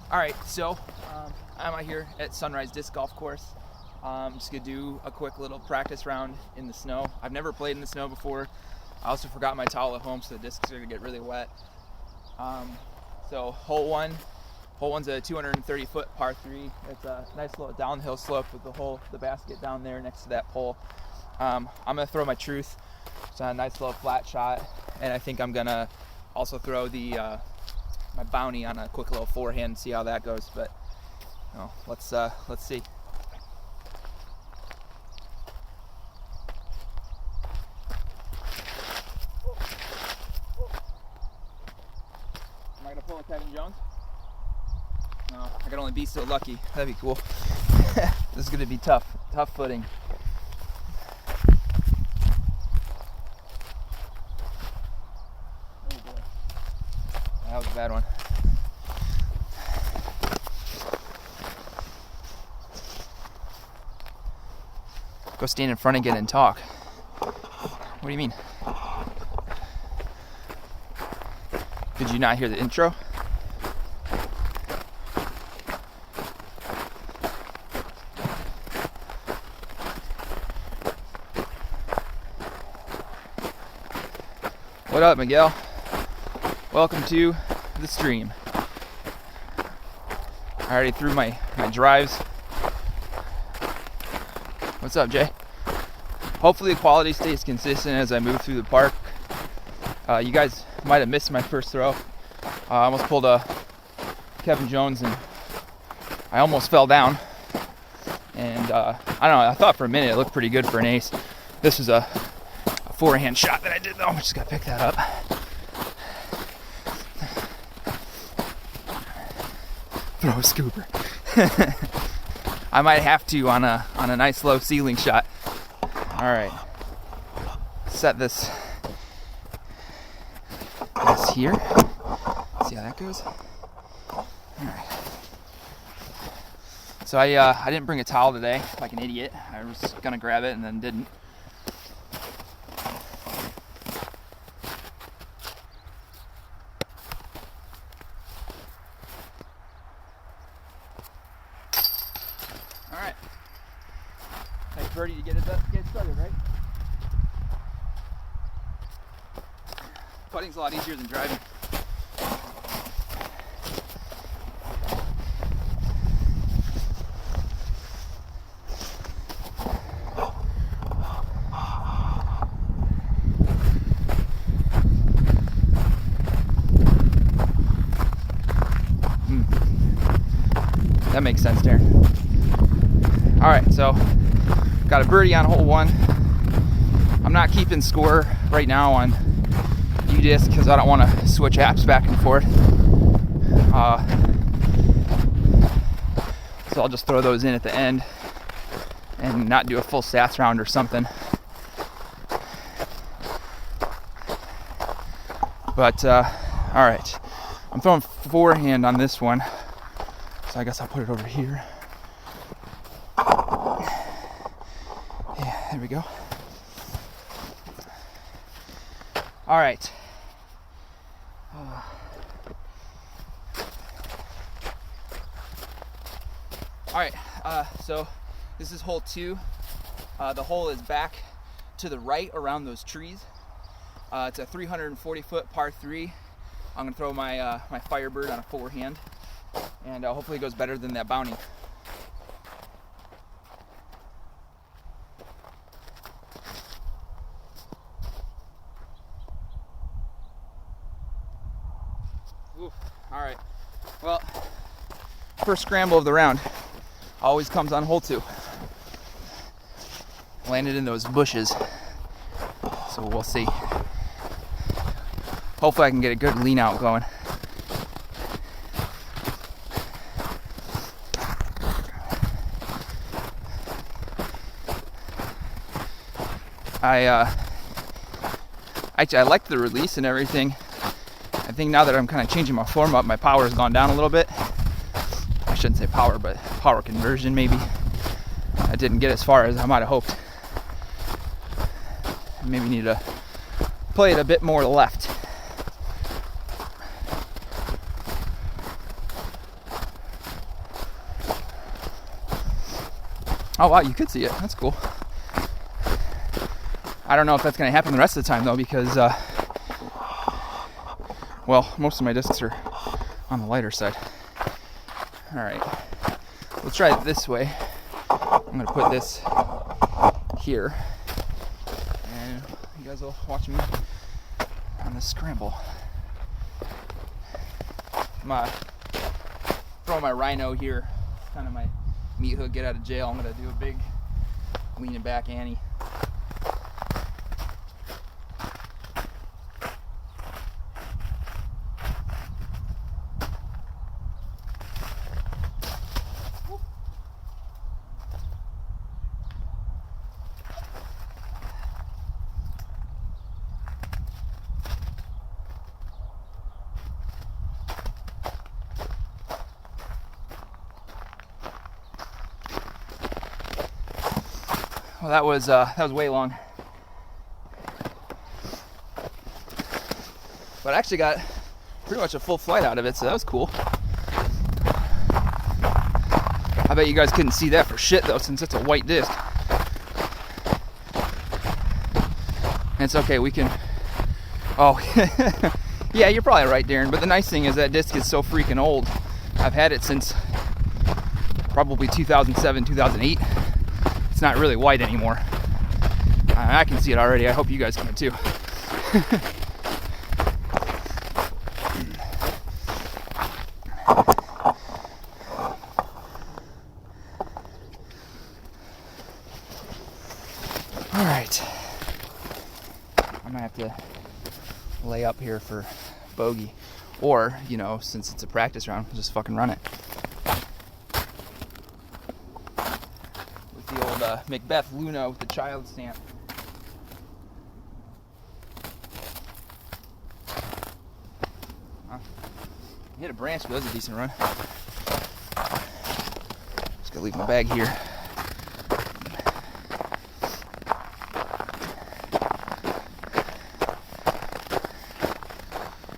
All right, so I'm out here at Sunrise Disc Golf Course. I'm just gonna do a quick little practice round in the snow. I've never played in the snow before. I also forgot my towel at home, so the discs are gonna get really wet. So hole one's a 230-foot par 3. It's a nice little downhill slope with the basket down there next to that pole. I'm gonna throw my truth. It's a nice little flat shot, and I think I'm gonna also throw the my bounty on a quick little forehand and see how that goes. But let's see. Am I gonna pull a Kevin Jones? No, I can only be so lucky. That'd be cool. This is gonna be tough footing. Oh boy, that was a bad one. Go stand in front again and talk. What do you mean? Did you not hear the intro? What up, Miguel? Welcome to the stream. I already threw my drives. What's up, Jay? Hopefully the quality stays consistent as I move through the park. You guys might have missed my first throw. I almost pulled a Kevin Jones and I almost fell down. And I don't know, I thought for a minute it looked pretty good for an ace. This was a forehand shot that I did though. I just gotta pick that up. Throw a scooper. I might have to on a nice low ceiling shot. All right, set this here. See how that goes. All right. So I didn't bring a towel today, like an idiot. I was gonna grab it and then didn't. All right. Nice birdie to get it started, right? Putting's a lot easier than driving. That makes sense there. All right, so got a birdie on hole 1. I'm not keeping score right now on U-Disc because I don't want to switch apps back and forth. So I'll just throw those in at the end and not do a full stats round or something. But all right, I'm throwing forehand on this one, so I guess I'll put it over here. Yeah, there we go. All right. All right, so this is hole 2. The hole is back to the right around those trees. It's a 340-foot par 3. I'm gonna throw my my Firebird on a forehand, and hopefully it goes better than that bounty. Ooh, all right. Well, first scramble of the round always comes on hole 2. Landed in those bushes, so we'll see. Hopefully I can get a good lean out going. I like the release and everything. I think now that I'm kind of changing my form up, my power has gone down a little bit. I shouldn't say power, but power conversion maybe. I didn't get as far as I might have hoped. Maybe need to play it a bit more left. Oh wow, you could see it. That's cool. I don't know if that's going to happen the rest of the time though, because well, most of my discs are on the lighter side. All right, let's try it this way. I'm going to put this here, and you guys will watch me on this scramble. I'm gonna throw my rhino here, kind of my meat hook, get out of jail. I'm going to do a big leaning back Annie. Well, that was way long, but I actually got pretty much a full flight out of it, so that was cool. I bet you guys couldn't see that for shit though, since it's a white disc. And it's okay, we can. Oh, yeah, you're probably right, Darren. But the nice thing is that disc is so freaking old. I've had it since probably 2007, 2008. It's not really white anymore. I can see it already. I hope you guys can too. All right. I'm gonna have to lay up here for bogey, or since it's a practice round, just fucking run it. The old Macbeth Luna with the child stamp. Hit a branch, but that was a decent run. Just gotta leave my bag here.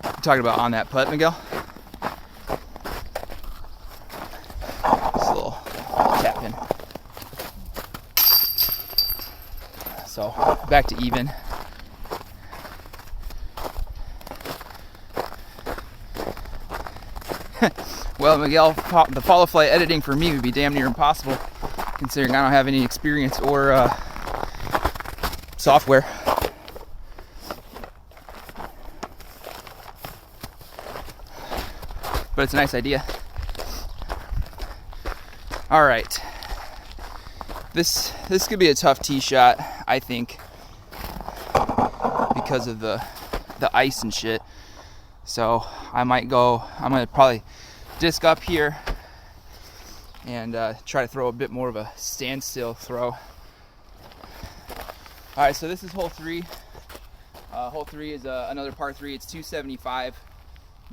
You talking about on that putt, Miguel? Just a little tap in. So back to even. Well, Miguel, the follow flight editing for me would be damn near impossible, considering I don't have any experience or software. But it's a nice idea. All right. This could be a tough tee shot, I think, because of the ice and shit. So I'm gonna probably disc up here and try to throw a bit more of a standstill throw. All right, so this is hole 3. Hole 3 is another par 3. It's 275.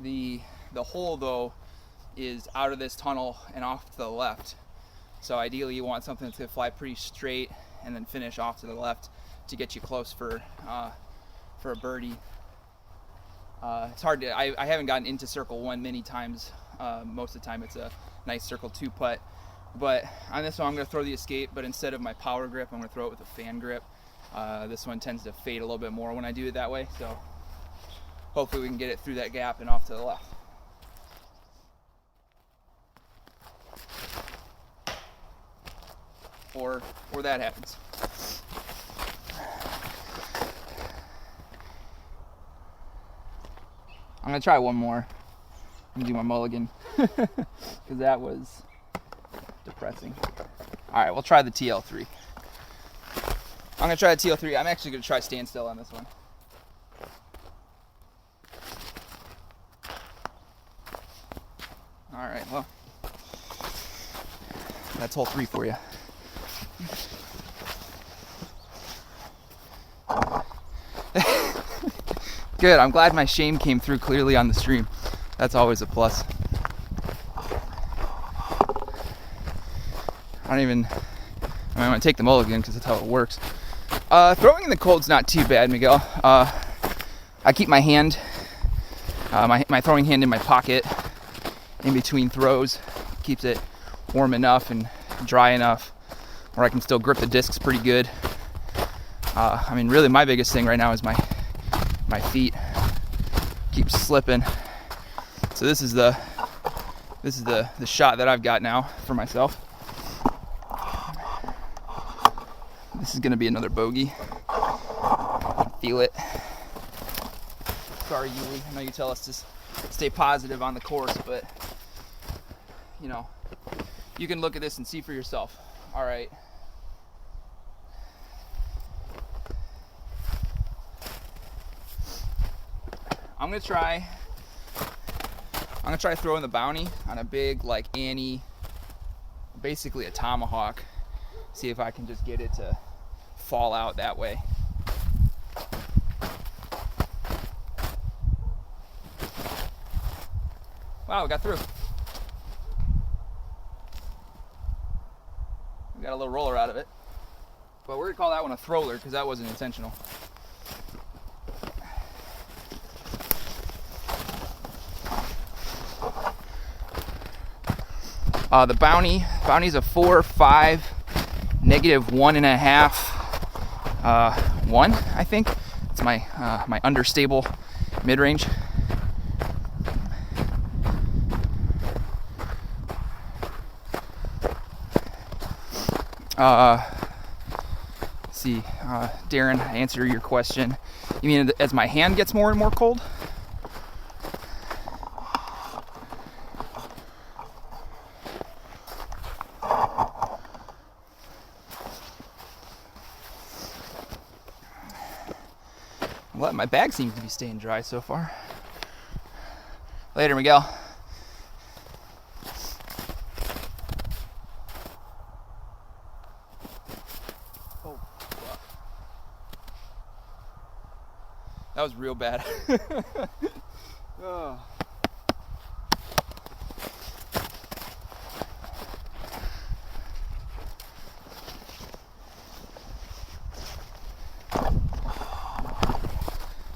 The hole though is out of this tunnel and off to the left. So ideally you want something that's gonna fly pretty straight and then finish off to the left to get you close for a birdie. It's hard to, I haven't gotten into circle 1 many times. Most of the time it's a nice circle 2 putt. But on this one I'm gonna throw the escape, but instead of my power grip, I'm gonna throw it with a fan grip. This one tends to fade a little bit more when I do it that way. So hopefully we can get it through that gap and off to the left. Or that happens. I'm gonna try one more and do my mulligan because that was depressing. All right, we'll try the TL3. I'm gonna try the TL3. I'm actually gonna try standstill on this one. All right, well, that's hole 3 for you. Good, I'm glad my shame came through clearly on the stream. That's always a plus. I'm gonna take the mulligan because that's how it works. Throwing in the cold's not too bad, Miguel. I keep my hand, my throwing hand in my pocket in between throws. Keeps it warm enough and dry enough where I can still grip the discs pretty good. I mean, really my biggest thing right now is my feet keep slipping. So this is the shot that I've got now for myself. This is gonna be another bogey. Feel it. Sorry, Yuli. I know you tell us to stay positive on the course, but you know, you can look at this and see for yourself. All right. I'm gonna try throwing the bounty on a big, like, Annie, basically a tomahawk. See if I can just get it to fall out that way. Wow, we got through. We got a little roller out of it. But we're gonna call that one a thrower because that wasn't intentional. The bounty's a 4, 5, -1.5, 1, I think. It's my understable mid-range. See, Darren, I answer your question. You mean as my hand gets more and more cold? Well, my bag seems to be staying dry so far. Later, Miguel. Oh, that was real bad. Oh.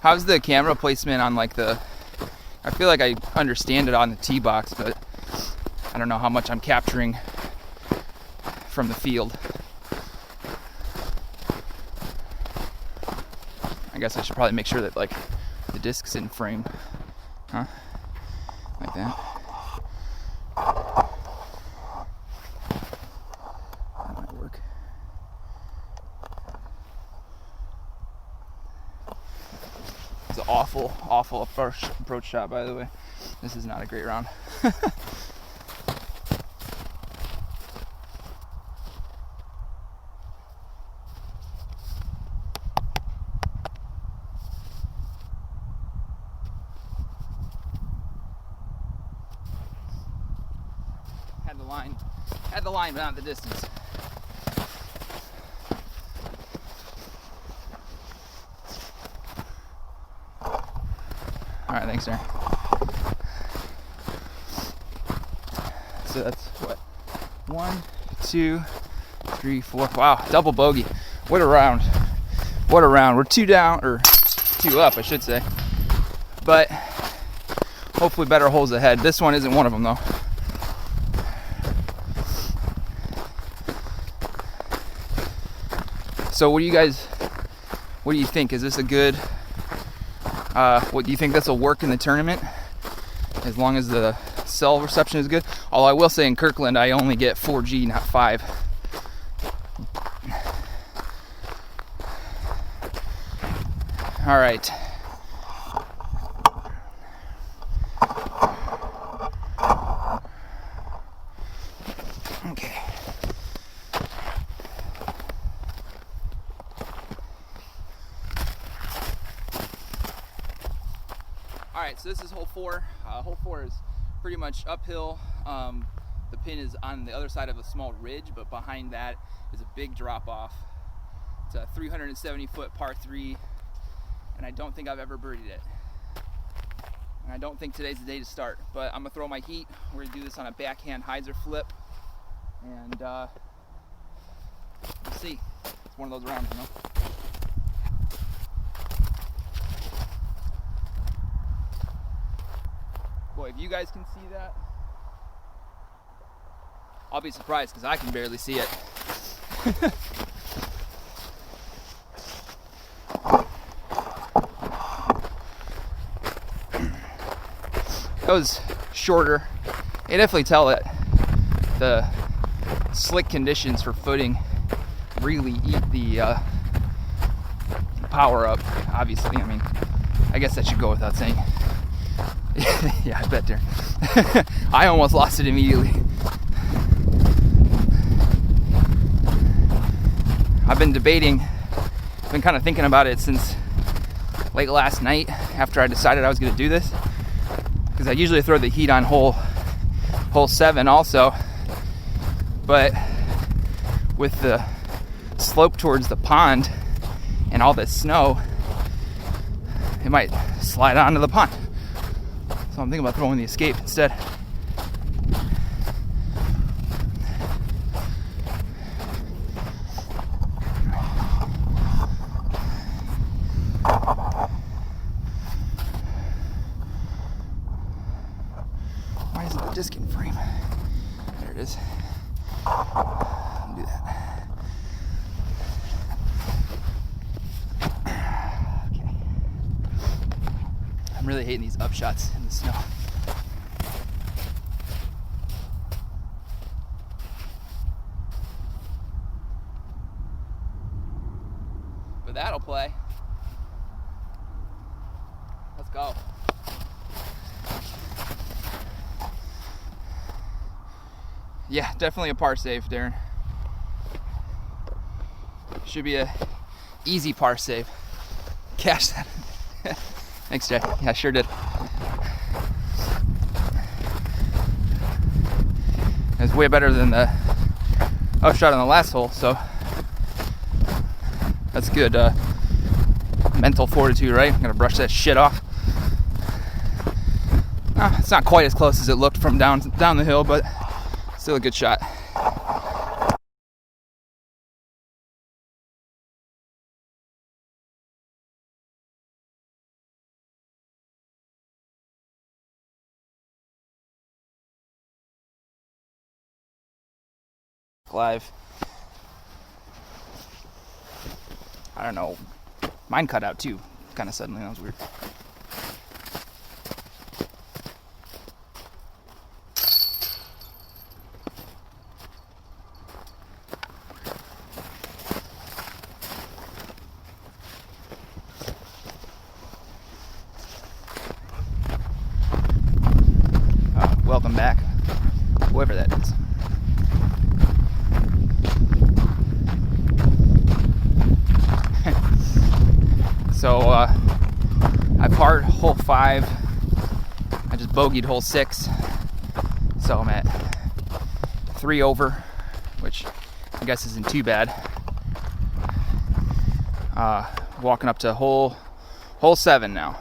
How's the camera placement on, like, I feel like I understand it on the tee box, but I don't know how much I'm capturing from the field. I guess I should probably make sure that, like, the disc's in frame. Huh? Like that. That might work. It's an awful approach shot, by the way. This is not a great round. Had the line, but not the distance. All right, thanks, Darren. So that's what? 1, 2, 3, 4. Wow, double bogey. What a round. What a round. We're 2 down, or 2 up, I should say. But hopefully better holes ahead. This one isn't one of them, though. So what do you think? Is this a good, what do you think this will work in the tournament? As long as the cell reception is good? Although I will say in Kirkland, I only get 4G, not 5. All right. Okay. Alright, so this is hole 4. Hole 4 is pretty much uphill. The pin is on the other side of a small ridge, but behind that is a big drop off. It's a 370-foot par 3, and I don't think I've ever birdied it. And I don't think today's the day to start, but I'm going to throw my heat. We're going to do this on a backhand hyzer flip, and we'll see. It's one of those rounds, you know? Boy, if you guys can see that, I'll be surprised because I can barely see it. That was shorter. You definitely tell that the slick conditions for footing really eat the power up, obviously. I mean, I guess that should go without saying. Yeah, I bet there. I almost lost it immediately. I've been debating, been kind of thinking about it since late last night after I decided I was going to do this. Because I usually throw the heat on hole 7 also. But with the slope towards the pond and all this snow, it might slide onto the pond. So I'm thinking about throwing the escape instead. Why isn't the disc in frame? There it is. I'll do that. Okay. I'm really hating these upshots in the snow. But that'll play. Let's go. Yeah, definitely a par save, Darren. Should be a easy par save. Cash that. Thanks, Jay. Yeah, I sure did. It's way better than the upshot on the last hole, so that's good mental fortitude, right? I'm gonna brush that shit off. It's not quite as close as it looked from down the hill, but still a good shot. Live. I don't know. Mine cut out too, kind of suddenly. That was weird. Welcome back, whoever that is. So I parred hole 5. I just bogeyed hole 6. So I'm at 3 over, which I guess isn't too bad. Walking up to hole 7 now.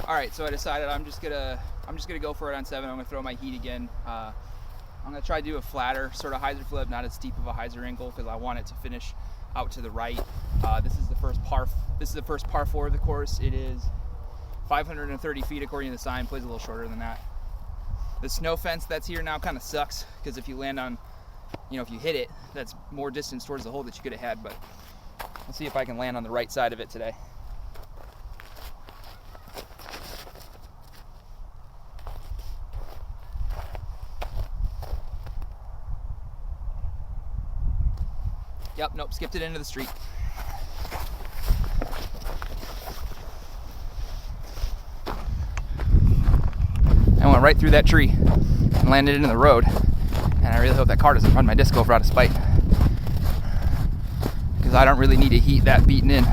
All right, so I decided I'm just gonna go for it on 7. I'm gonna throw my heat again. I'm gonna try to do a flatter sort of hyzer flip, not as steep of a hyzer angle, because I want it to finish out to the right. This is the first par 4 of the course. It is 530 feet according to the sign. Plays a little shorter than that. The snow fence that's here now kind of sucks, because if you land on, if you hit it, that's more distance towards the hole that you could have had. But I'll see if I can land on the right side of it today. Yep, nope, skipped it into the street. I went right through that tree and landed into the road. And I really hope that car doesn't run my disc over out of spite, because I don't really need to heat that beaten in.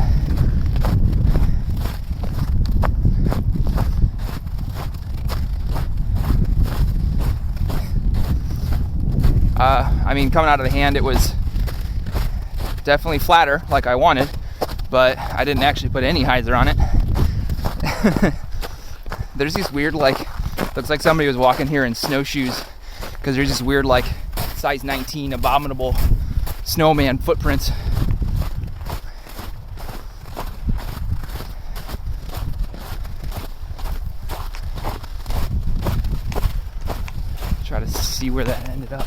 I mean, coming out of the hand, it was definitely flatter like I wanted, but I didn't actually put any hyzer on it. There's these weird, looks like somebody was walking here in snowshoes, because there's this weird, size 19 abominable snowman footprints. see where that ended up.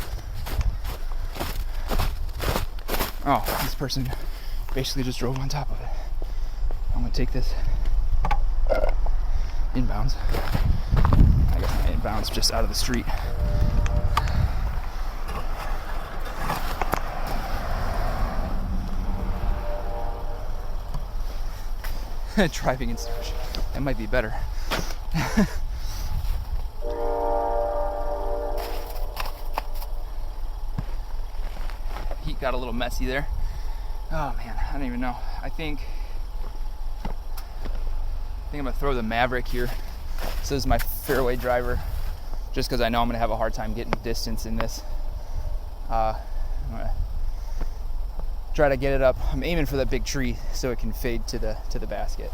Oh, this person basically just drove on top of it. I'm gonna take this inbounds. I guess not inbounds, just out of the street. Driving instruction. That might be better. Heat got a little messy there. Oh man, I don't even know. I think I'm gonna throw the Maverick here. This is my fairway driver, just because I know I'm gonna have a hard time getting distance in this. I'm gonna try to get it up. I'm aiming for that big tree so it can fade to the basket.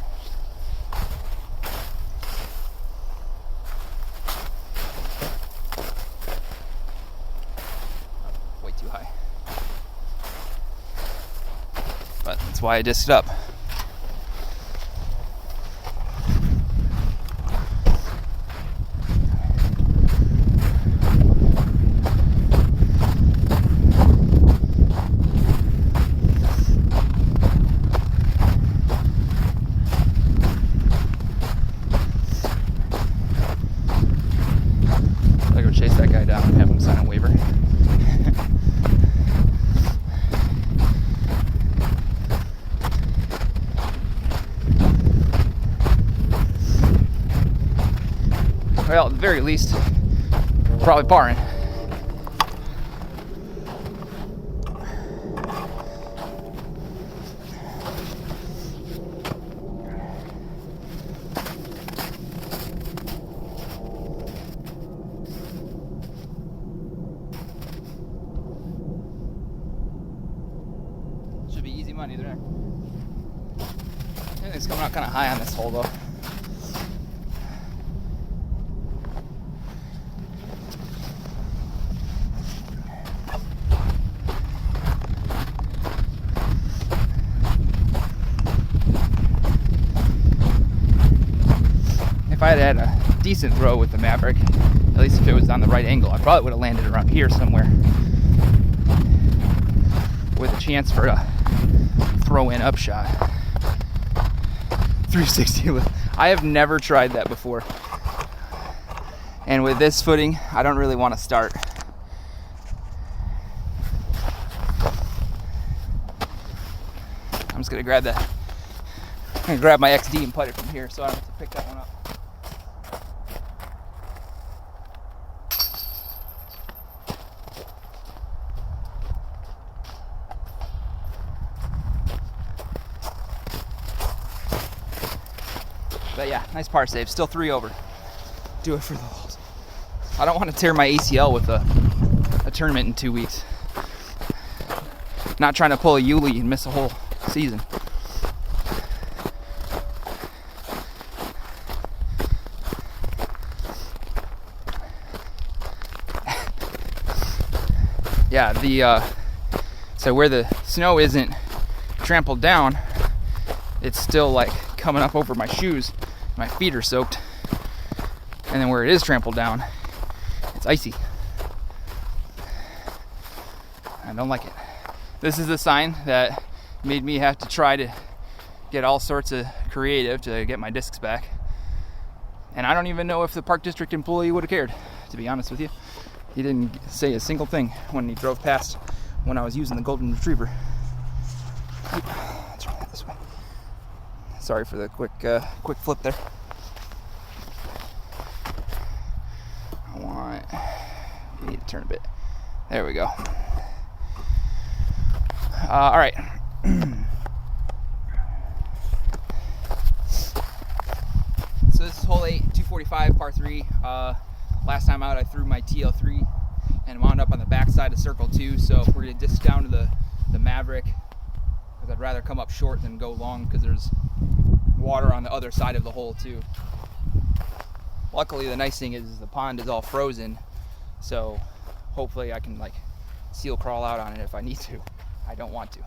Way too high. But that's why I disced up. I go chase that guy down and have him sign a waiver. Well, at the very least, probably parring. Should be easy money there. Everything's coming out kind of high on this hole, though. If I had a decent throw with the Maverick, at least if it was on the right angle, I probably would have landed around here somewhere with a chance for a throw-in upshot. 360. I have never tried that before. And with this footing, I don't really want to start. I'm just gonna grab that. I'm gonna grab my XD and putt it from here so I don't have to pick that one up. But yeah, nice par save. Still 3 over. Do it for the holes. I don't want to tear my ACL with a tournament in 2 weeks. Not trying to pull a Yuli and miss a whole season. Yeah, so where the snow isn't trampled down, it's still like coming up over my shoes. My feet are soaked. And then where it is trampled down, it's icy. I don't like it. This is the sign that made me have to try to get all sorts of creative to get my discs back. And I don't even know if the Park District employee would have cared, to be honest with you. He didn't say a single thing when he drove past when I was using the Golden Retriever. Let's run that this way. Sorry for the quick flip there. We need to turn a bit. There we go. All right. So this is hole 8, 245, par 3. Last time out I threw my TL3 and wound up on the backside of circle 2. So we're going to disc down to the Maverick, because I'd rather come up short than go long, because there's water on the other side of the hole too. Luckily, the nice thing is the pond is all frozen, so hopefully I can like seal crawl out on it if I need to. I don't want to.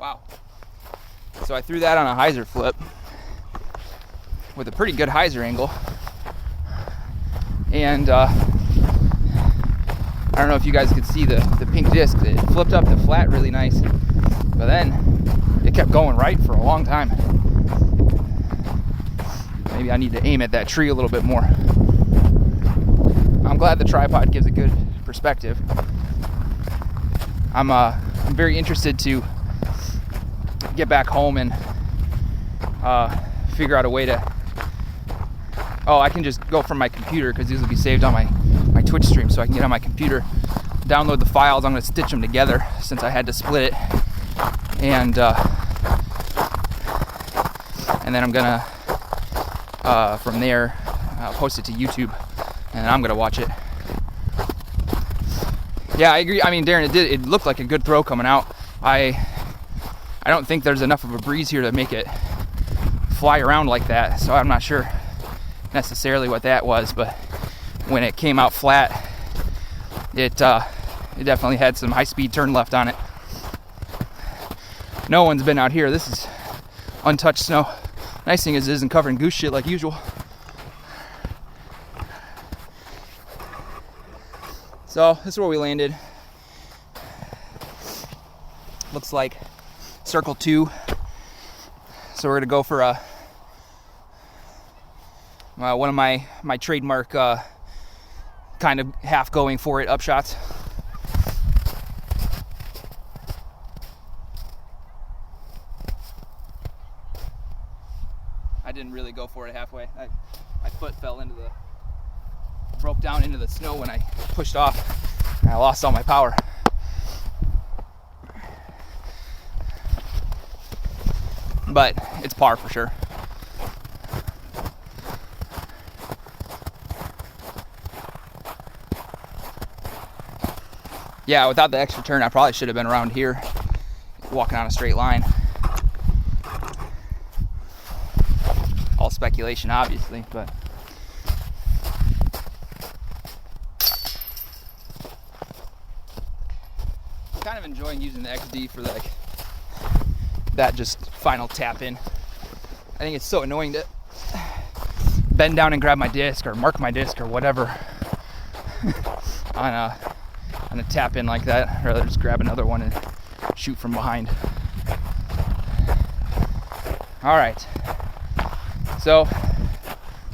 Wow. So I threw that on a hyzer flip with a pretty good hyzer angle. And I don't know if you guys could see the pink disc. It flipped up the flat really nice, but then it kept going right for a long time. Maybe I need to aim at that tree a little bit more. I'm glad the tripod gives a good perspective. I'm very interested to get back home and figure out a way to... Oh, I can just go from my computer, because these will be saved on my Twitch stream, so I can get on my computer, download the files. I'm going to stitch them together since I had to split it, and then I'm going to, from there, post it to YouTube, and I'm going to watch it. Yeah, I agree. I mean, Darren, it looked like a good throw coming out. I don't think there's enough of a breeze here to make it fly around like that, so I'm not sure necessarily what that was, but when it came out flat, it definitely had some high-speed turn left on it. No one's been out here. This is untouched snow. Nice thing is it isn't covered in goose shit like usual. So this is where we landed. Looks like circle 2. So we're gonna go for one of my trademark kind of half going for it upshots. I didn't really go for it halfway. My foot broke down into the snow when I pushed off, and I lost all my power. But it's par for sure. Yeah, without the extra turn, I probably should have been around here, walking on a straight line. All speculation, obviously, but kind of enjoying using the XD for like that just final tap in. I think it's so annoying to bend down and grab my disc or mark my disc or whatever on a tap in like that. I'd rather just grab another one and shoot from behind. All right, so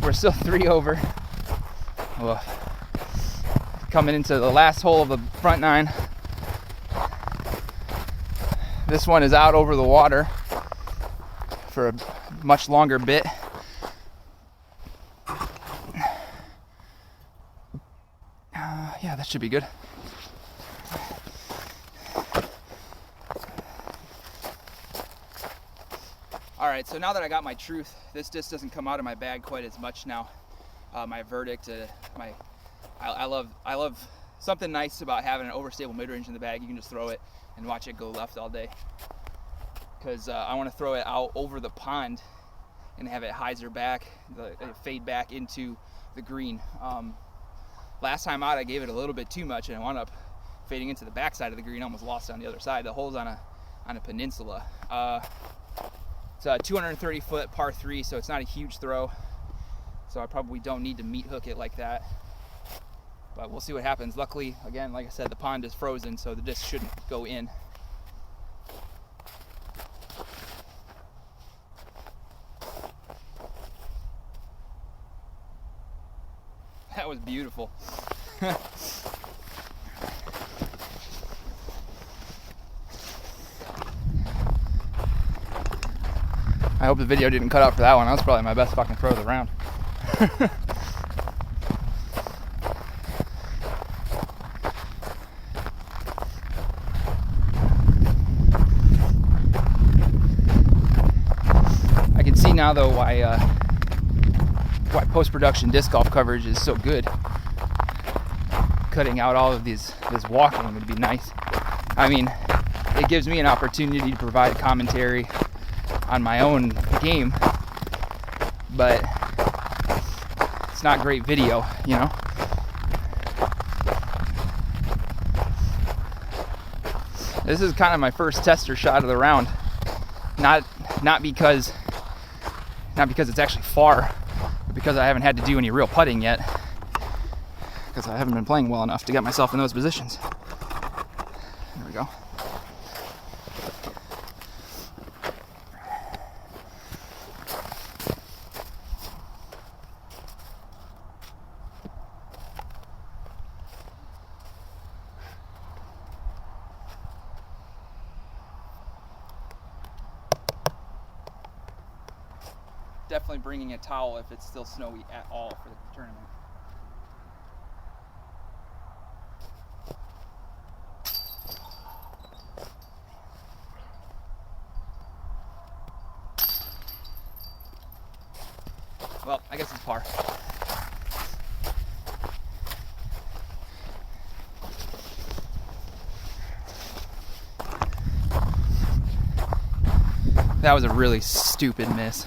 we're still 3 over. Coming into the last hole of the front 9. This one is out over the water for a much longer bit. Yeah, that should be good. Alright, so now that I got my truth, this disc doesn't come out of my bag quite as much now. My verdict, I love something nice about having an overstable mid-range in the bag. You can just throw it and watch it go left all day. Because I want to throw it out over the pond and have it hyzer back, fade back into the green. Last time out I gave it a little bit too much and I wound up fading into the backside of the green, almost lost it on the other side. The hole's on a peninsula. It's a 230 foot par 3, so it's not a huge throw. So I probably don't need to meat hook it like that. But we'll see what happens. Luckily, again, like I said, the pond is frozen, so the disc shouldn't go in. That was beautiful. I hope the video didn't cut out for that one. That was probably my best fucking throw of the round. I can see now though why post-production disc golf coverage is so good. Cutting out all of this walking would be nice. I mean, it gives me an opportunity to provide commentary on my own game, but it's not great video, you know? This is kind of my first tester shot of the round. Not because it's actually far, but because I haven't had to do any real putting yet, because I haven't been playing well enough to get myself in those positions. There we go. Definitely bringing a towel if it's still snowy at all for the tournament. Well, I guess it's par. That was a really stupid miss.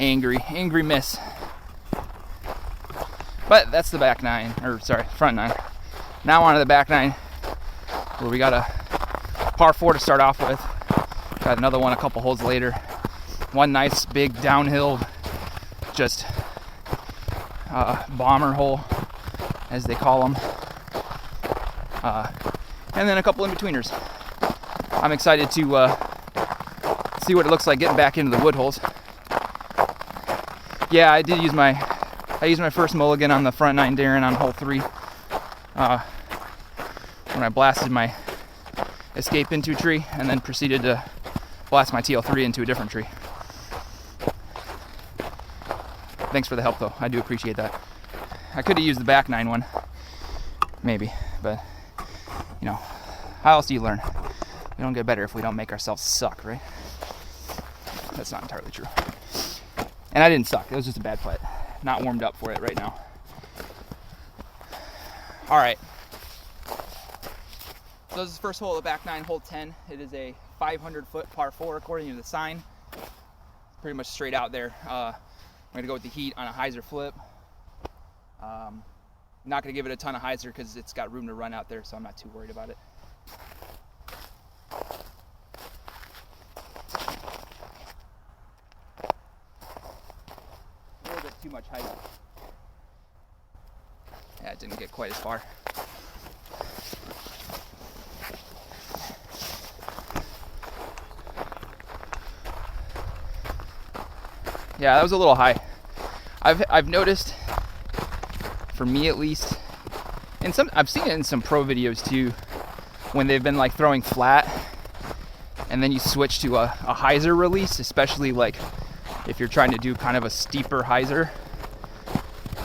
Angry miss. But that's the back nine, or sorry, front nine. Now on to the back nine, where we got a par 4 to start off with. Got another one a couple holes later. One nice big downhill, just bomber hole, as they call them. And then a couple in-betweeners. I'm excited to see what it looks like getting back into the wood holes. Yeah, I used my first mulligan on the front nine Darren on hole 3 when I blasted my escape into a tree and then proceeded to blast my TL3 into a different tree. Thanks for the help though, I do appreciate that. I could have used the back nine one, maybe, but you know, how else do you learn? We don't get better if we don't make ourselves suck, right? That's not entirely true. And I didn't suck. It was just a bad putt. Not warmed up for it right now. All right. So this is the first hole of the back nine, hole 10. It is a 500-foot par 4 according to the sign. Pretty much straight out there. I'm going to go with the heat on a hyzer flip. Not going to give it a ton of hyzer because it's got room to run out there, so I'm not too worried about it. Too much height. Yeah, it didn't get quite as far. Yeah, that was a little high. I've noticed, for me at least, and I've seen it in some pro videos too, when they've been like throwing flat, and then you switch to a hyzer release, especially like if you're trying to do kind of a steeper hyzer,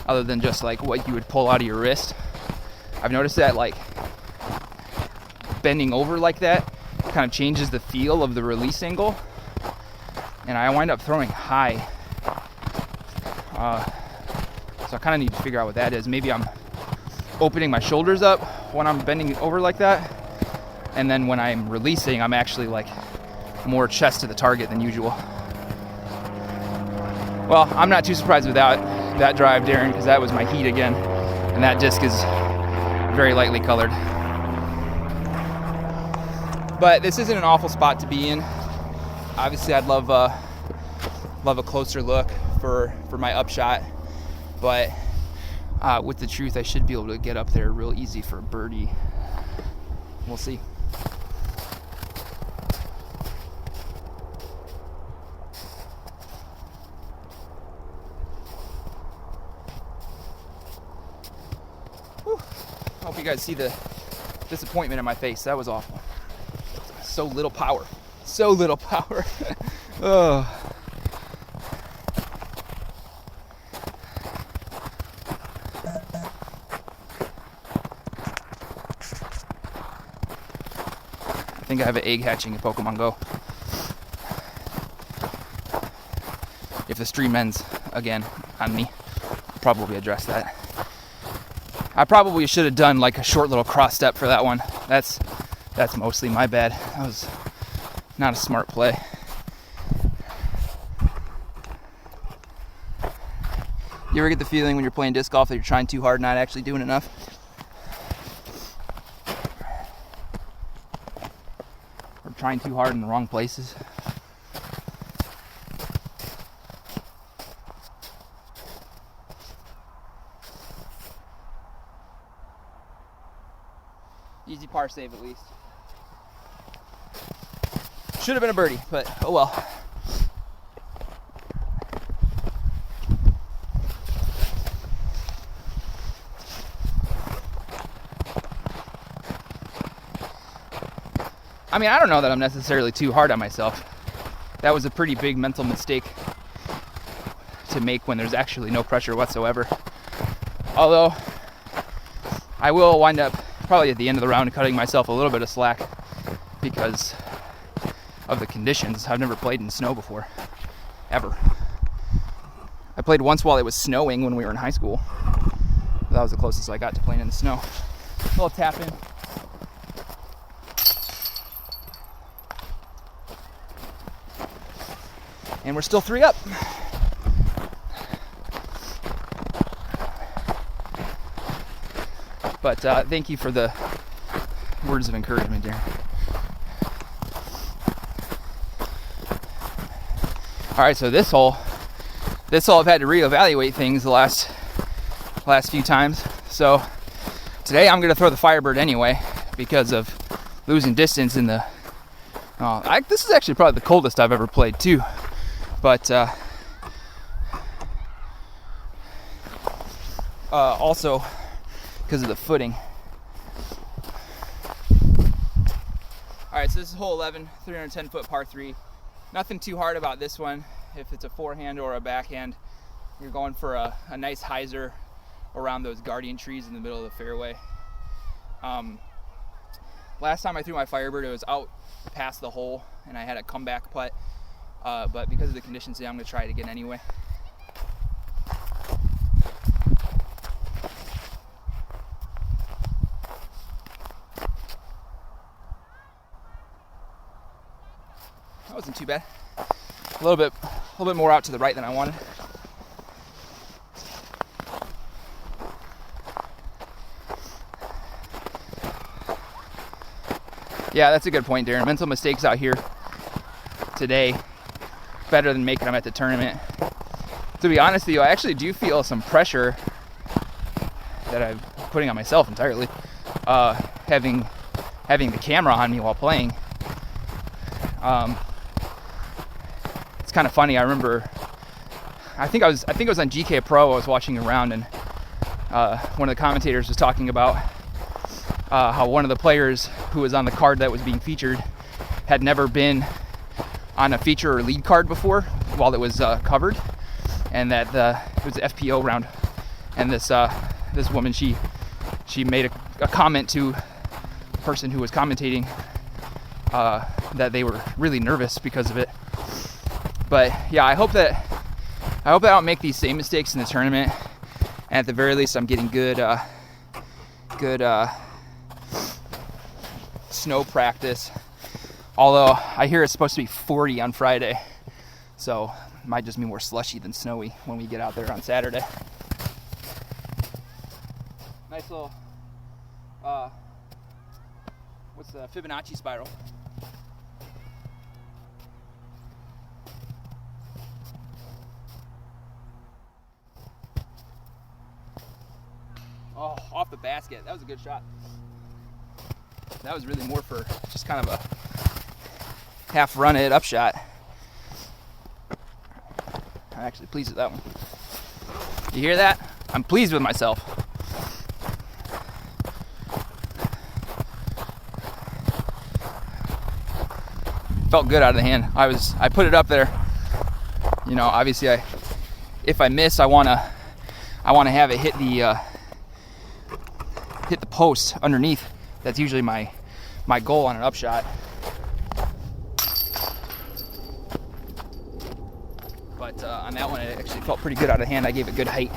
other than just like what you would pull out of your wrist. I've noticed that like bending over like that kind of changes the feel of the release angle, and I wind up throwing high. So I kind of need to figure out what that is. Maybe I'm opening my shoulders up when I'm bending over like that, and then when I'm releasing, I'm actually like more chest to the target than usual. Well, I'm not too surprised with that drive, Darren, because that was my heat again, and that disc is very lightly colored. But this isn't an awful spot to be in. Obviously, I'd love a closer look for my upshot, but with the truth, I should be able to get up there real easy for a birdie. We'll see. Hope you guys see the disappointment in my face. That was awful. So little power. So little power. Oh. I think I have an egg hatching in Pokemon Go. If the stream ends again on me, I'll probably address that. I probably should have done like a short little cross step for that one. That's mostly my bad. That was not a smart play. You ever get the feeling when you're playing disc golf that you're trying too hard, not actually doing enough? trying too hard in the wrong places. Easy par save at least. Should have been a birdie, but oh well. I mean, I don't know that I'm necessarily too hard on myself. That was a pretty big mental mistake to make when there's actually no pressure whatsoever. Although, I will wind up probably at the end of the round cutting myself a little bit of slack because of the conditions. I've never played in snow before, ever. I played once while it was snowing when we were in high school. That was the closest I got to playing in the snow. A little tap in. And we're still 3 up. But thank you for the words of encouragement, Darren. All right, so this hole I've had to reevaluate things the last few times. So today I'm gonna throw the Firebird anyway because of losing distance in the. This is actually probably the coldest I've ever played too. But also because of the footing. All right, so this is hole 11, 310-foot par 3. Nothing too hard about this one. If it's a forehand or a backhand, you're going for a nice hyzer around those guardian trees in the middle of the fairway. Last time I threw my Firebird, it was out past the hole, and I had a comeback putt. But because of the conditions today, I'm going to try it again anyway. That wasn't too bad. A little bit more out to the right than I wanted. Yeah, that's a good point, Darren. Mental mistakes out here today. Better than making them at the tournament. To be honest with you, I actually do feel some pressure that I'm putting on myself entirely, having the camera on me while playing. It's kind of funny. I remember, I think it was on GK Pro. I was watching around, and one of the commentators was talking about how one of the players who was on the card that was being featured had never been on a feature or lead card before while it was covered, and that it was the FPO round, and this woman, she made a comment to the person who was commentating that they were really nervous because of it. But yeah, I hope that I don't make these same mistakes in the tournament, and at the very least I'm getting good snow practice. Although I hear it's supposed to be 40 on Friday, so it might just be more slushy than snowy when we get out there on Saturday. Nice little, what's the Fibonacci spiral? Oh, off the basket. That was a good shot. That was really more for just kind of a half run it up shot. I'm actually pleased with that one. You hear that? I'm pleased with myself. Felt good out of the hand. I put it up there. You know, obviously if I miss, I wanna have it hit the post underneath. That's usually my goal on an upshot. But on that one, it actually felt pretty good out of hand. I gave it good height.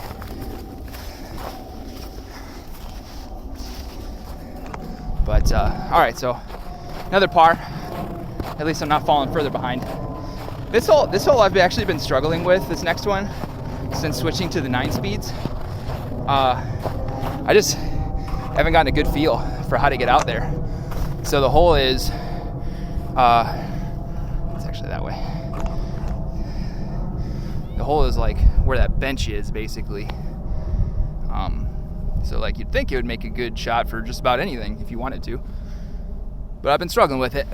But all right, so another par. At least I'm not falling further behind. This hole I've actually been struggling with, this next one, since switching to the 9 speeds. I just haven't gotten a good feel for how to get out there. So the hole is It's actually that way. The hole is like where that bench is, basically. So like you'd think it would make a good shot for just about anything if you wanted to. But I've been struggling with it.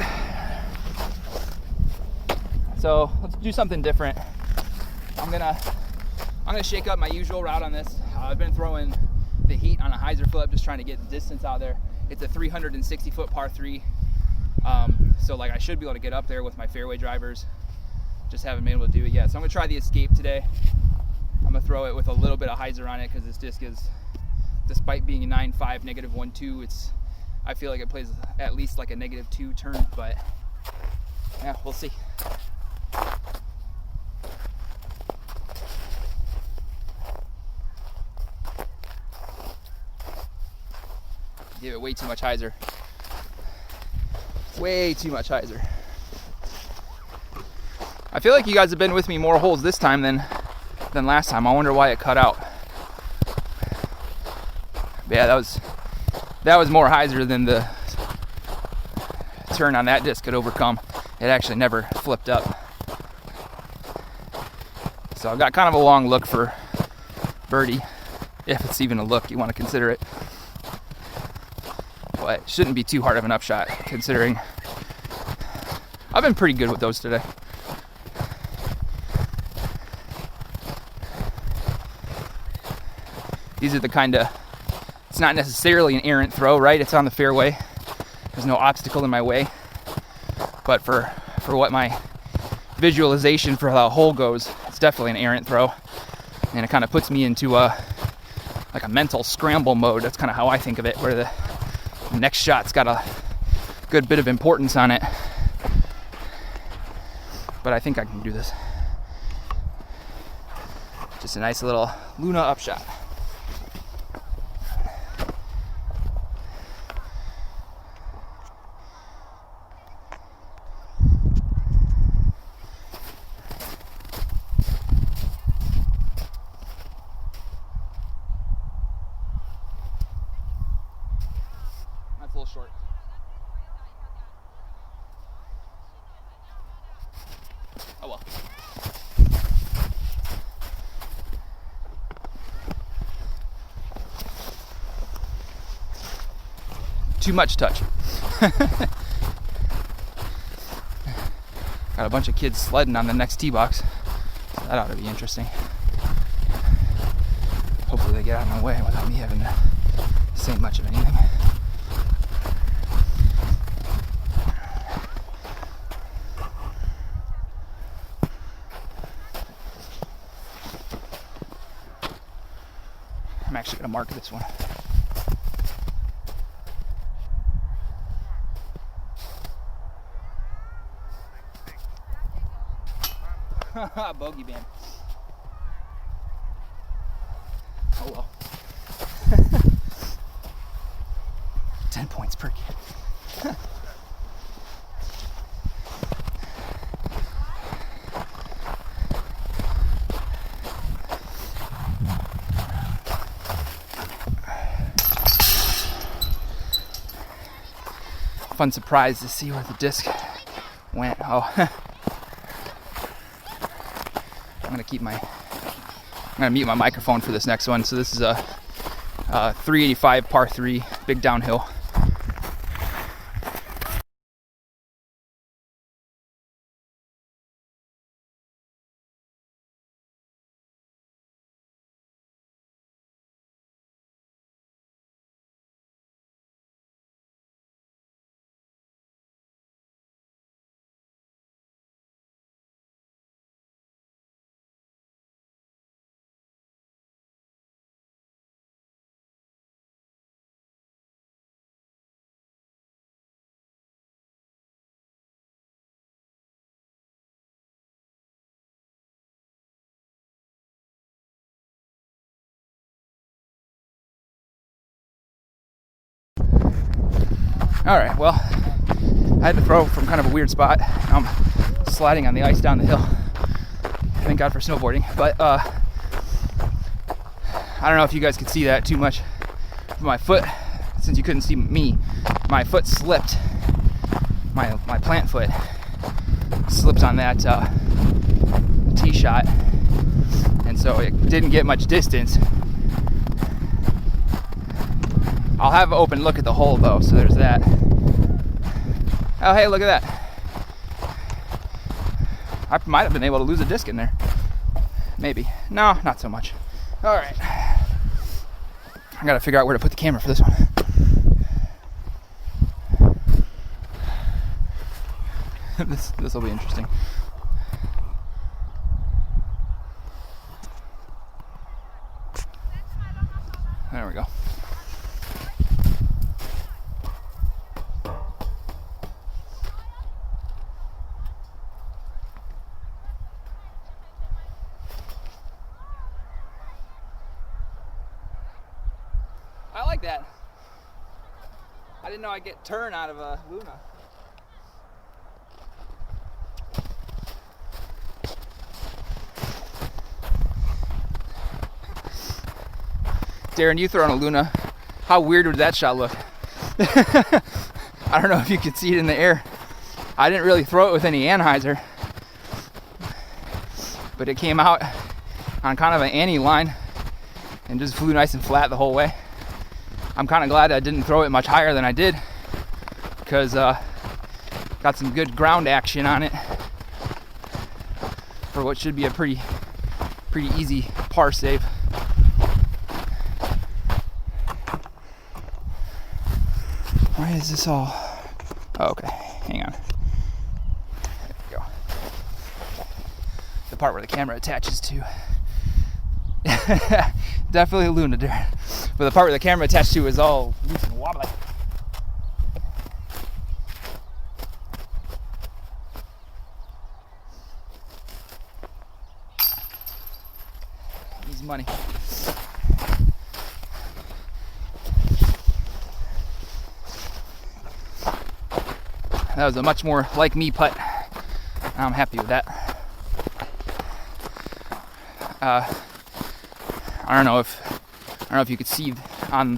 So let's do something different. I'm gonna shake up my usual route on this. I've been throwing the heat on a hyzer flip, just trying to get the distance out there. It's a 360-foot par 3. So like I should be able to get up there with my fairway drivers. Just haven't been able to do it yet. So I'm gonna try the Escape today. I'm gonna throw it with a little bit of hyzer on it because this disc is, despite being a 9.5 -1.2, I feel like it plays at least like a -2 turn, but yeah, we'll see. Give it way too much hyzer. Way too much hyzer. I feel like you guys have been with me more holes this time than last time. I wonder why it cut out. But yeah, that was more hyzer than the turn on that disc could overcome. It actually never flipped up. So I've got kind of a long look for birdie, if it's even a look, you want to consider it. But it shouldn't be too hard of an upshot, considering I've been pretty good with those today. These are the kind of, it's not necessarily an errant throw, right? It's on the fairway. There's no obstacle in my way. But for what my visualization for how the hole goes, it's definitely an errant throw. And it kind of puts me into like a mental scramble mode. That's kind of how I think of it, where the next shot's got a good bit of importance on it. But I think I can do this. Just a nice little Luna upshot. That's a little short. Oh well. Too much touch. Got a bunch of kids sledding on the next tee box. So that ought to be interesting. Hopefully they get out of my way without me having to say much of anything. I'm actually going to mark this one. Bogey band. Oh well. 10 points per kid. Fun surprise to see where the disc went. Oh. I'm gonna mute my microphone for this next one. So this is a 385 par 3, big downhill. All right, well, I had to throw from kind of a weird spot. I'm sliding on the ice down the hill. Thank God for snowboarding. But I don't know if you guys could see that too much. My foot, since you couldn't see me, my foot slipped my plant foot slipped on that tee shot, and so it didn't get much distance. I'll have an open look at the hole though, so there's that. Oh hey, look at that. I might have been able to lose a disc in there. Maybe. No, not so much. Alright. I gotta figure out where to put the camera for this one. This will be interesting. There we go. I like that. I didn't know I'd get turn out of a Luna. Darren, you throw on a Luna. How weird would that shot look? I don't know if you could see it in the air. I didn't really throw it with any anhyzer, but it came out on kind of an Annie line and just flew nice and flat the whole way. I'm kind of glad I didn't throw it much higher than I did, because got some good ground action on it for what should be a pretty easy par save. Why is this all? Oh, okay, hang on. There we go. The part where the camera attaches to. Definitely a Luna there. But the part where the camera attached to is all loose and wobbly. Easy money. That was a much more like me putt. I'm happy with that. I don't know if you could see on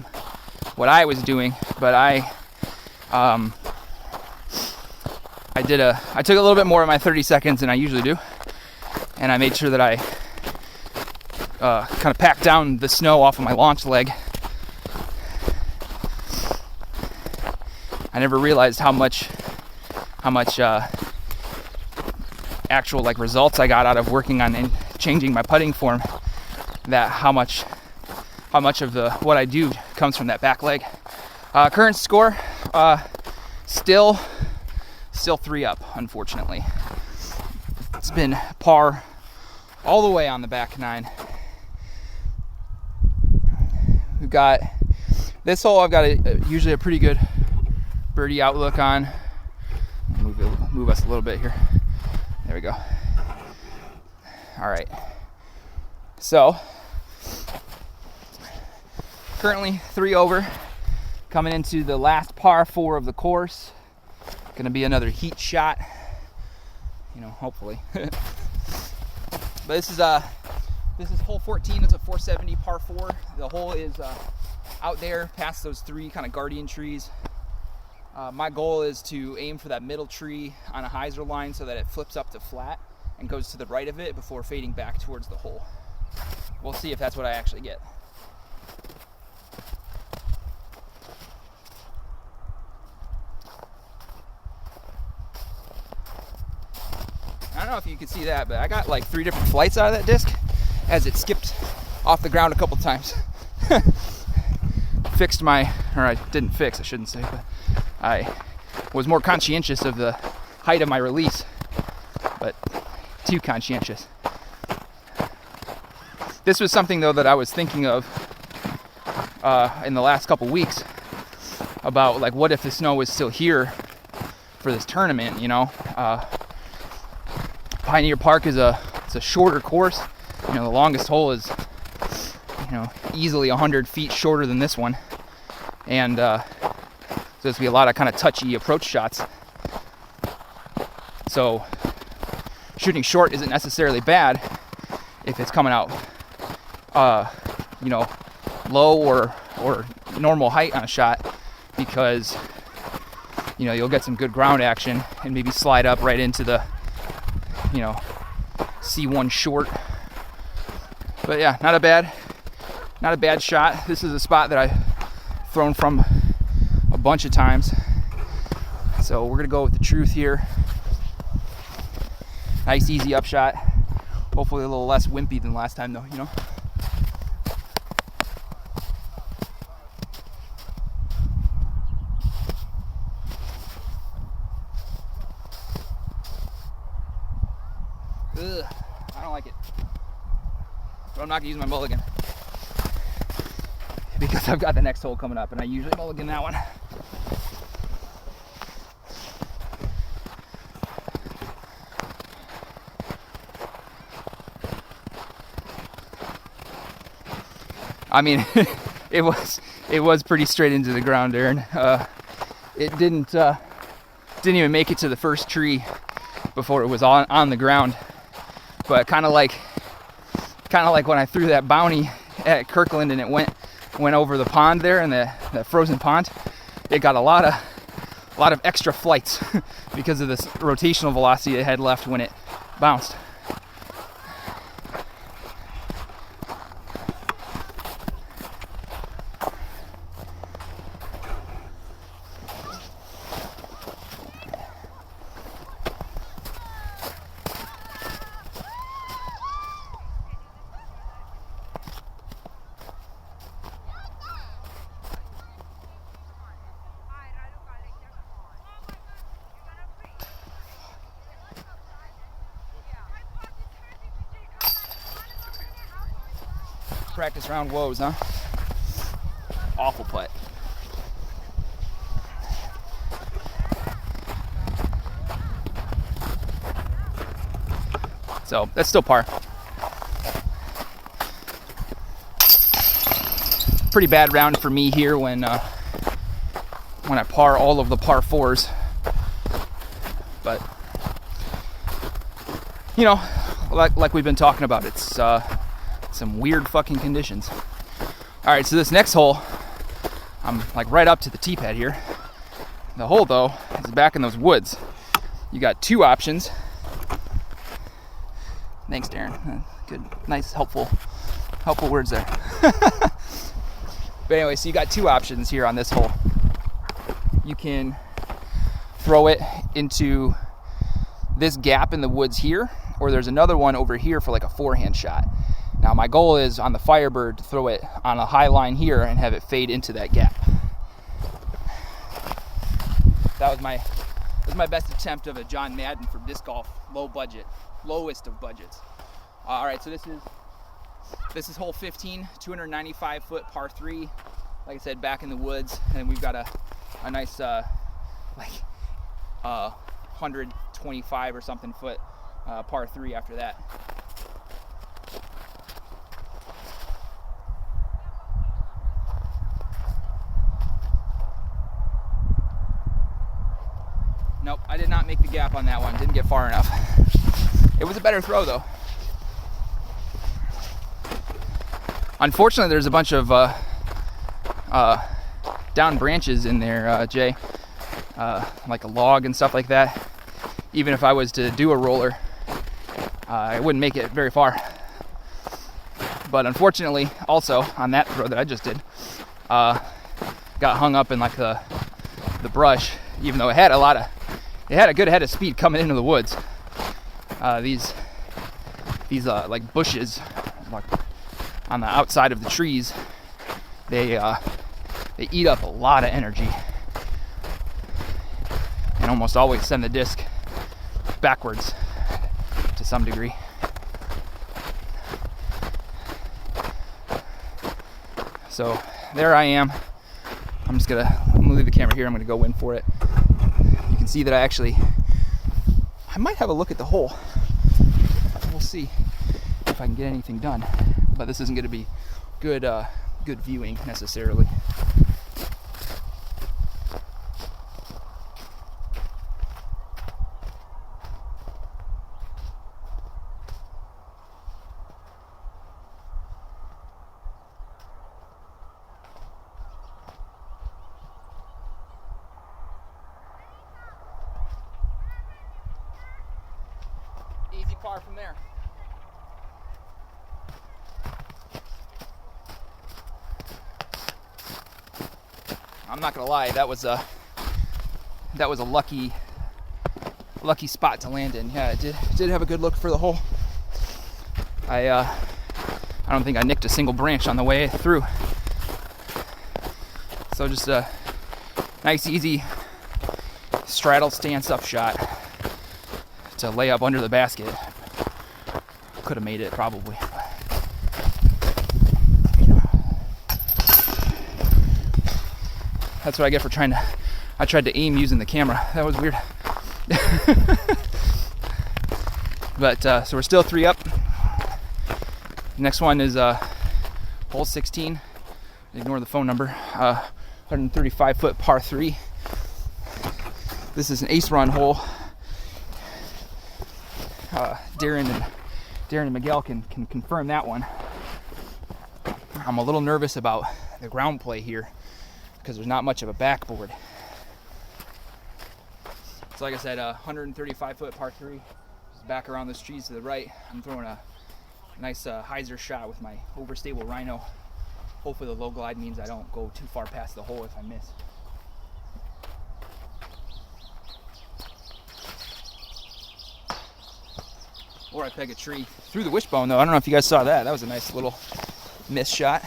what I was doing, but I took a little bit more of my 30 seconds than I usually do, and I made sure that I kind of packed down the snow off of my launch leg. I never realized how much actual like results I got out of working on and changing my putting form. That how much of what I do comes from that back leg. Current score, still 3 up, unfortunately. It's been par all the way on the back 9. We've got this hole. I've got usually a pretty good birdie outlook on. Move us a little bit here. There we go. All right. So currently 3 over, coming into the last par 4 of the course. Gonna be another heat shot, hopefully. But this is hole 14. It's a 470 par 4. The hole is out there past those 3 kind of guardian trees. My goal is to aim for that middle tree on a hyzer line so that it flips up to flat and goes to the right of it before fading back towards the hole. We'll see if that's what I actually get. I don't know if you can see that, but I got like 3 different flights out of that disc as it skipped off the ground a couple times. I didn't fix, I shouldn't say, but I was more conscientious of the height of my release, but too conscientious. This was something though that I was thinking of in the last couple weeks about, like, what if the snow was still here for this tournament, Pioneer Park is a shorter course. The longest hole is, easily 100 feet shorter than this one. And so there's going to be a lot of kind of touchy approach shots. So shooting short isn't necessarily bad if it's coming out, low or normal height on a shot, because you know, you'll get some good ground action and maybe slide up right into the, you know, C1 short. But yeah, not a bad shot. This is a spot that I've thrown from a bunch of times. So we're gonna go with the truth here. Nice easy up shot. Hopefully a little less wimpy than last time though, you know. Ugh, I don't like it. But I'm not gonna use my mulligan because I've got the next hole coming up and I usually mulligan that one. I mean, it was pretty straight into the ground, Aaron. It didn't even make it to the first tree before it was on the ground. But kind of like when I threw that bounty at Kirkland and it went over the pond there and that frozen pond, it got a lot of extra flights because of this rotational velocity it had left when it bounced. Practice round woes, huh? Awful putt. So that's still par. Pretty bad round for me here when I par all of the par fours. But you know, like we've been talking about, it's some weird fucking conditions. All right, so this next hole, I'm like right up to the tee pad here. The hole though is back in those woods. You got two options. Thanks, Darren. Good, nice, helpful words there. But anyway, so you got two options here on this hole. You can throw it into this gap in the woods here, or there's another one over here for like a forehand shot. Now my goal is on the Firebird to throw it on a high line here and have it fade into that gap. That was my best attempt of a John Madden for disc golf, low budget, lowest of budgets. All right, so this is hole 15, 295 foot par 3. Like I said, back in the woods, and we've got a nice 125 or something foot par 3 after that. Nope, I did not make the gap on that one. Didn't get far enough. It was a better throw though. Unfortunately, there's a bunch of down branches in there, Jay. Like a log and stuff like that. Even if I was to do a roller, I wouldn't make it very far. But unfortunately, also on that throw that I just did, got hung up in like the brush. Even though it had a good head of speed coming into the woods. These like bushes, like on the outside of the trees, they eat up a lot of energy and almost always send the disc backwards to some degree. So there I am. I'm gonna leave the camera here. I'm gonna go in for it. You can see that I might have a look at the hole. We'll see if I can get anything done. But this isn't gonna be good viewing necessarily. far from there. I'm not gonna lie, that was a lucky spot to land in. Yeah, it did have a good look for the hole. I don't think I nicked a single branch on the way through. So just a nice, easy straddle stance up shot to lay up under the basket. Could have made it probably. That's what I get for I tried to aim using the camera. That was weird. But so we're still 3 up. Next one is hole 16. Ignore the phone number. 135-foot par 3. This is an ace run hole. Darren and Miguel can confirm that one. I'm a little nervous about the ground play here because there's not much of a backboard. So like I said, 135-foot par 3. Just back around those trees to the right. I'm throwing a nice hyzer shot with my overstable Rhino. Hopefully the low glide means I don't go too far past the hole if I miss. Or I peg a tree through the wishbone though. I don't know if you guys saw that. That was a nice little miss shot.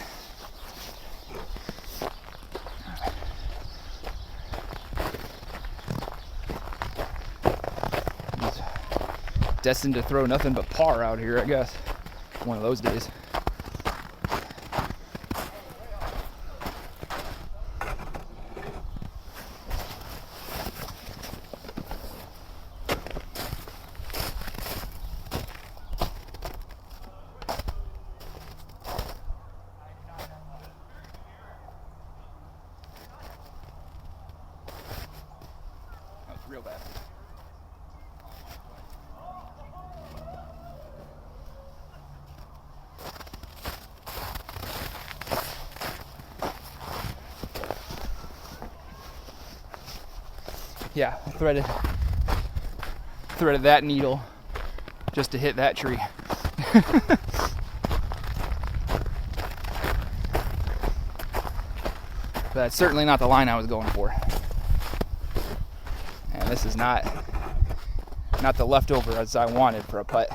Destined to throw nothing but par out here, I guess. One of those days. That was real bad. Yeah, I threaded that needle just to hit that tree. But that's certainly not the line I was going for. And this is not the leftover as I wanted for a putt.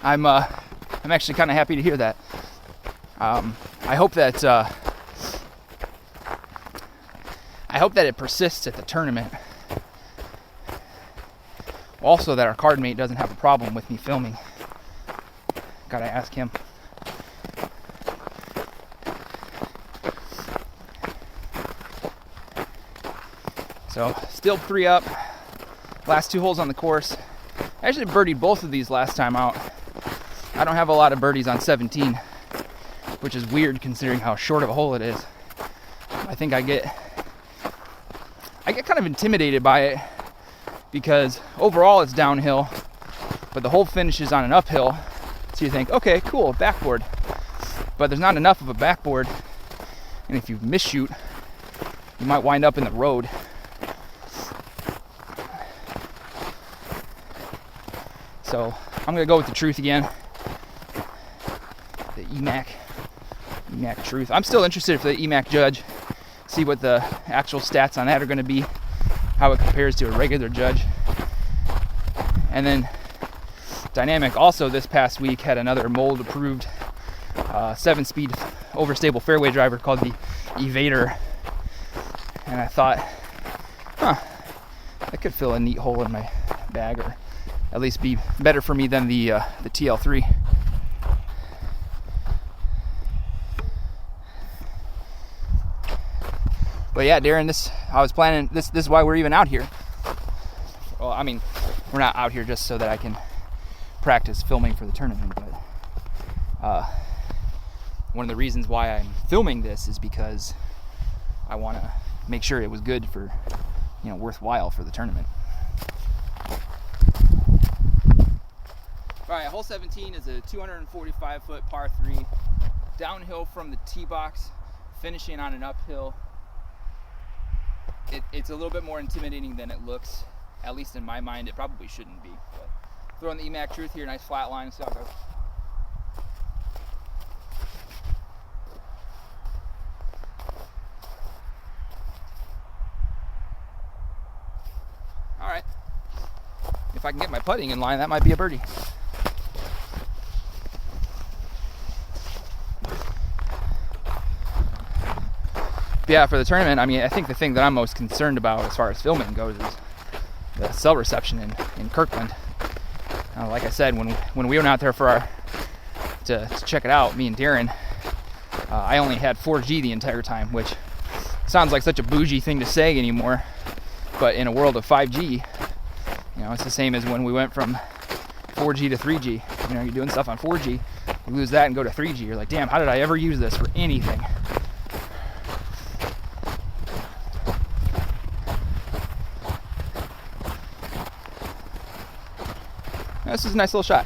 I'm actually kind of happy to hear that. I hope that it persists at the tournament. Also, that our card mate doesn't have a problem with me filming. Gotta ask him. So, still 3 up. Last 2 holes on the course. I actually birdied both of these last time out. I don't have a lot of birdies on 17, which is weird considering how short of a hole it is. I think I get kind of intimidated by it because overall it's downhill, but the hole finishes on an uphill. So you think, okay, cool, backboard. But there's not enough of a backboard, and if you misshoot, you might wind up in the road. So I'm gonna go with the truth again. The EMAC truth. I'm still interested for the EMAC judge. See what the actual stats on that are gonna be, how it compares to a regular judge. And then Dynamic also this past week had another mold approved 7-speed overstable fairway driver called the Evader. And I thought, that could fill a neat hole in my bag, or at least be better for me than the TL3. But yeah, Darren, I was planning this is why we're even out here. well, I mean, we're not out here just so that I can practice filming for the tournament, but one of the reasons why I'm filming this is because I want to make sure it was good for, worthwhile for the tournament. All right, hole 17 is a 245-foot par 3, downhill from the tee box, finishing on an uphill. It's a little bit more intimidating than it looks, at least in my mind. It probably shouldn't be. But throwing the EMAC Truth here, nice flat line, see how it goes. All right. If I can get my putting in line, that might be a birdie. Yeah, for the tournament, I mean, I think the thing that I'm most concerned about as far as filming goes is the cell reception in Kirkland. Like I said, when we went out there to check it out, me and Darren, I only had 4G the entire time, which sounds like such a bougie thing to say anymore. But in a world of 5G, it's the same as when we went from 4G to 3G. You're doing stuff on 4G, you lose that and go to 3G. You're like, damn, how did I ever use this for anything? This is a nice little shot.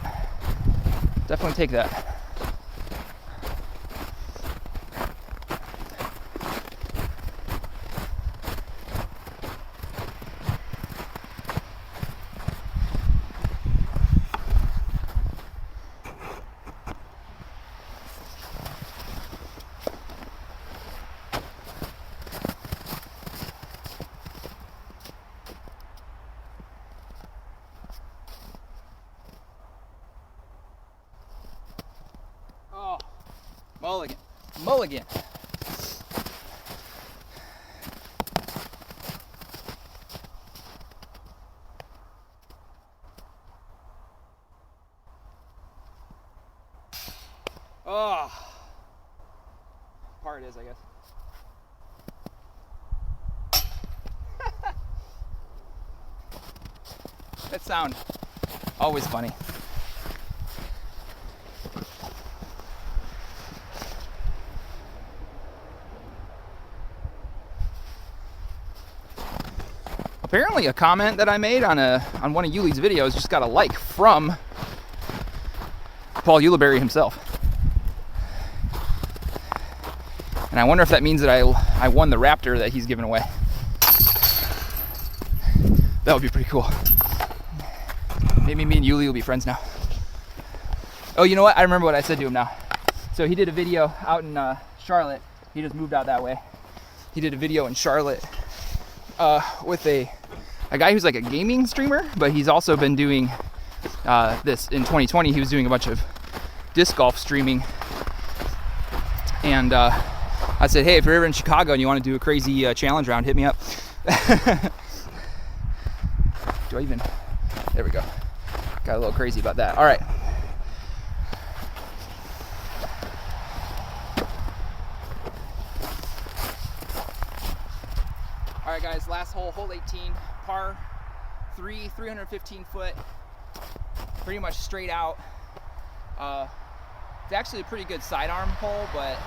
Definitely take that. Mulligan. Oh, par it is, I guess. That sound, always funny. Apparently a comment that I made on one of Yuli's videos just got a like from Paul Ulibarri himself. And I wonder if that means that I won the Raptor that he's giving away. That would be pretty cool. Maybe me and Yuli will be friends now. Oh, you know what? I remember what I said to him now. So he did a video out in Charlotte. He just moved out that way. He did a video in Charlotte with a guy who's like a gaming streamer, but he's also been doing this in 2020. He was doing a bunch of disc golf streaming, and I said, hey, if you're ever in Chicago and you want to do a crazy challenge round, hit me up. Do I even? There we go. Got a little crazy about that. All right. All right, guys, last hole, hole 18, par 3, 315 foot, pretty much straight out. It's actually a pretty good sidearm hole, but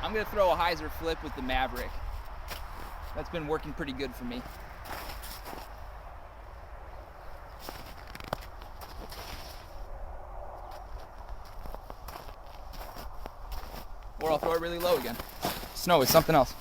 I'm gonna throw a hyzer flip with the Maverick. That's been working pretty good for me. Or I'll throw it really low again. Snow is something else.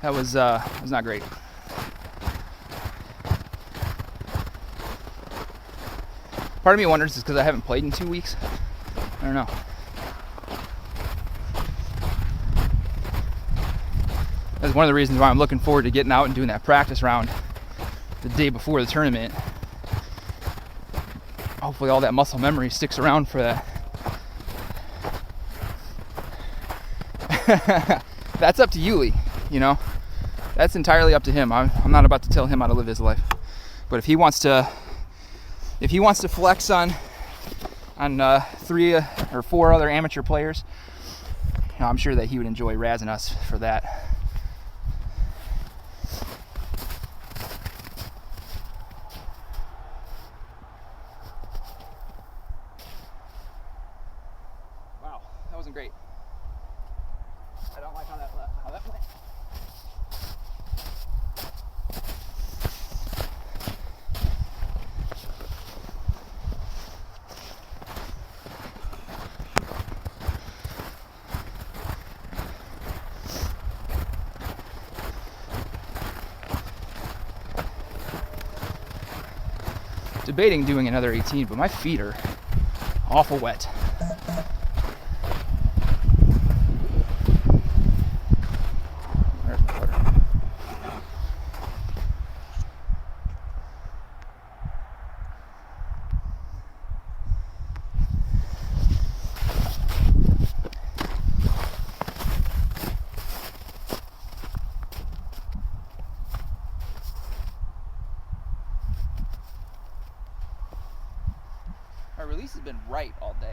That was not great. Part of me wonders is because I haven't played in 2 weeks. I don't know. That's one of the reasons why I'm looking forward to getting out and doing that practice round the day before the tournament. Hopefully all that muscle memory sticks around for that That's up to Yuli, you know. That's entirely up to him. I'm not about to tell him how to live his life. But if he wants to flex on 3 or 4 other amateur players, you know, I'm sure that he would enjoy razzing us for that. Wow, that wasn't great. I don't like how that went. Debating doing another 18, but my feet are awful wet. There's my putter. My release has been right all day.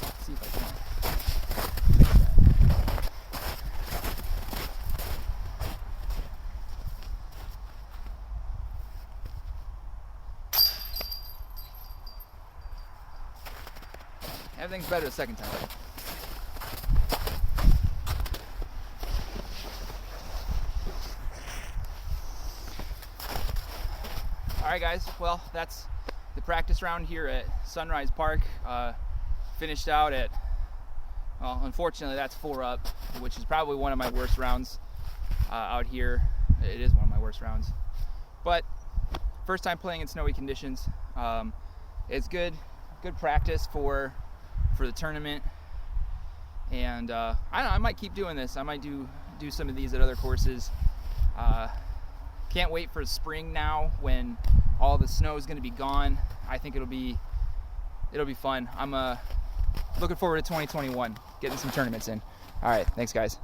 Let's see if I can fix that. Everything's better the second time. Alright guys, well that's the practice round here at Sunrise Park. Finished out at, well, unfortunately that's 4 up, which is probably one of my worst rounds out here. It is one of my worst rounds. But first time playing in snowy conditions. It's good practice for the tournament. And I don't know, I might keep doing this. I might do some of these at other courses. Can't wait for spring now when all the snow is going to be gone. I think it'll be fun. I'm looking forward to 2021, getting some tournaments in. All right, thanks guys.